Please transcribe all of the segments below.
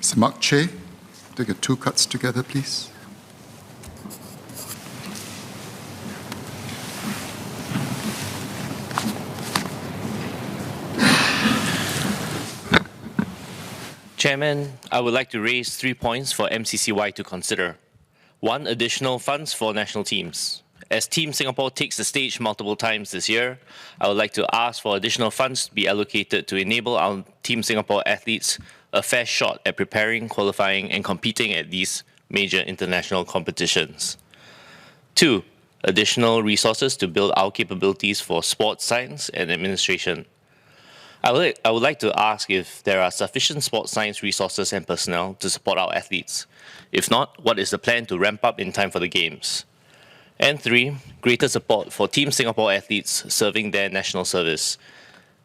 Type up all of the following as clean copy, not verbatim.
Mr. Mark Chay, take your two cuts together, please. Chairman, I would like to raise 3 points for MCCY to consider. 1, additional funds for national teams. As Team Singapore takes the stage multiple times this year, I would like to ask for additional funds to be allocated to enable our Team Singapore athletes a fair shot at preparing, qualifying, and competing at these major international competitions. 2, additional resources to build our capabilities for sports science and administration. I would like to ask if there are sufficient sports science resources and personnel to support our athletes. If not, what is the plan to ramp up in time for the Games? And 3, greater support for Team Singapore athletes serving their national service.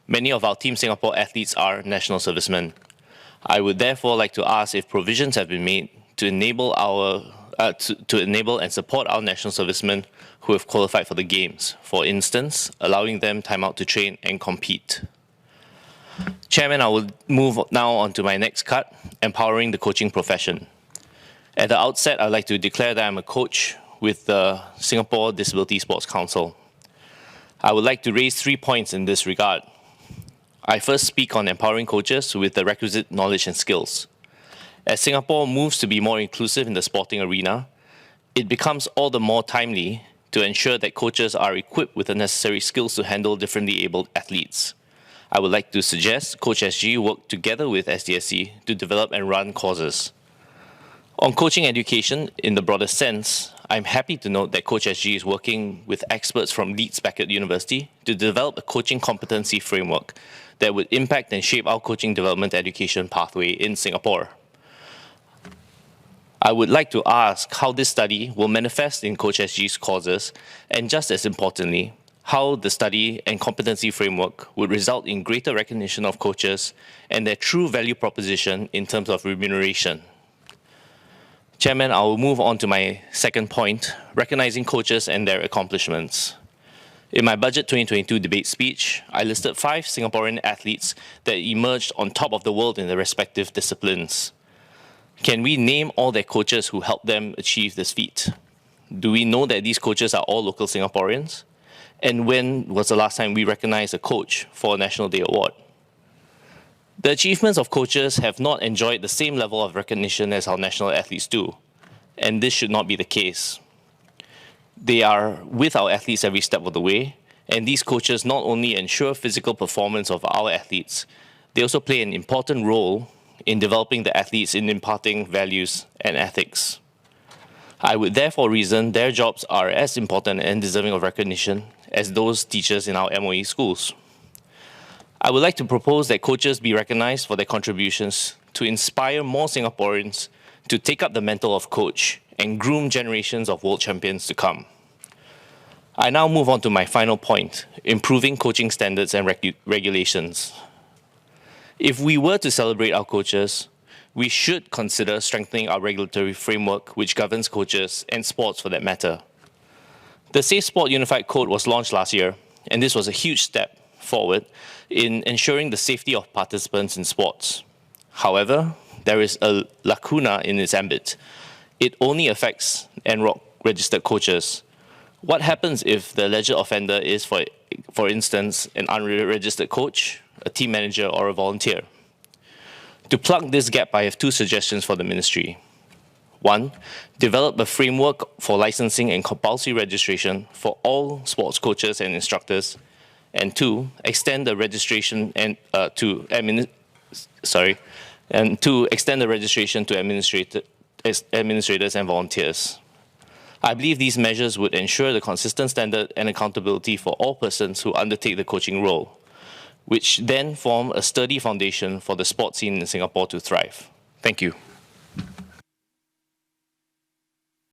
Many of our Team Singapore athletes are national servicemen. I would therefore like to ask if provisions have been made to enable and support our national servicemen who have qualified for the Games. For instance, allowing them time out to train and compete. Chairman, I will move now on to my next cut, empowering the coaching profession. At the outset, I'd like to declare that I'm a coach with the Singapore Disability Sports Council. I would like to raise 3 points in this regard. I first speak on empowering coaches with the requisite knowledge and skills. As Singapore moves to be more inclusive in the sporting arena, it becomes all the more timely to ensure that coaches are equipped with the necessary skills to handle differently abled athletes. I would like to suggest Coach SG work together with SDSC to develop and run courses. On coaching education in the broader sense, I'm happy to note that Coach SG is working with experts from Leeds Beckett University to develop a coaching competency framework that would impact and shape our coaching development education pathway in Singapore. I would like to ask how this study will manifest in Coach SG's courses, and just as importantly, how the study and competency framework would result in greater recognition of coaches and their true value proposition in terms of remuneration. Chairman, I will move on to my second point, recognizing coaches and their accomplishments. In my Budget 2022 debate speech, I listed 5 Singaporean athletes that emerged on top of the world in their respective disciplines. Can we name all their coaches who helped them achieve this feat? Do we know that these coaches are all local Singaporeans? And when was the last time we recognized a coach for a National Day award? The achievements of coaches have not enjoyed the same level of recognition as our national athletes do, and this should not be the case. They are with our athletes every step of the way, and these coaches not only ensure physical performance of our athletes, they also play an important role in developing the athletes in imparting values and ethics. I would therefore reason their jobs are as important and deserving of recognition as those teachers in our MOE schools. I would like to propose that coaches be recognized for their contributions to inspire more Singaporeans to take up the mantle of coach and groom generations of world champions to come. I now move on to my final point, improving coaching standards and regulations. If we were to celebrate our coaches, we should consider strengthening our regulatory framework which governs coaches and sports for that matter. The Safe Sport Unified Code was launched last year, and this was a huge step forward in ensuring the safety of participants in sports. However, there is a lacuna in its ambit. It only affects NROC registered coaches. What happens if the alleged offender is, for instance, an unregistered coach, a team manager, or a volunteer? To plug this gap, I have 2 suggestions for the ministry. 1, develop a framework for licensing and compulsory registration for all sports coaches and instructors. And 2, extend the registration to administrators and volunteers. I believe these measures would ensure the consistent standard and accountability for all persons who undertake the coaching role, which then form a sturdy foundation for the sports scene in Singapore to thrive. Thank you.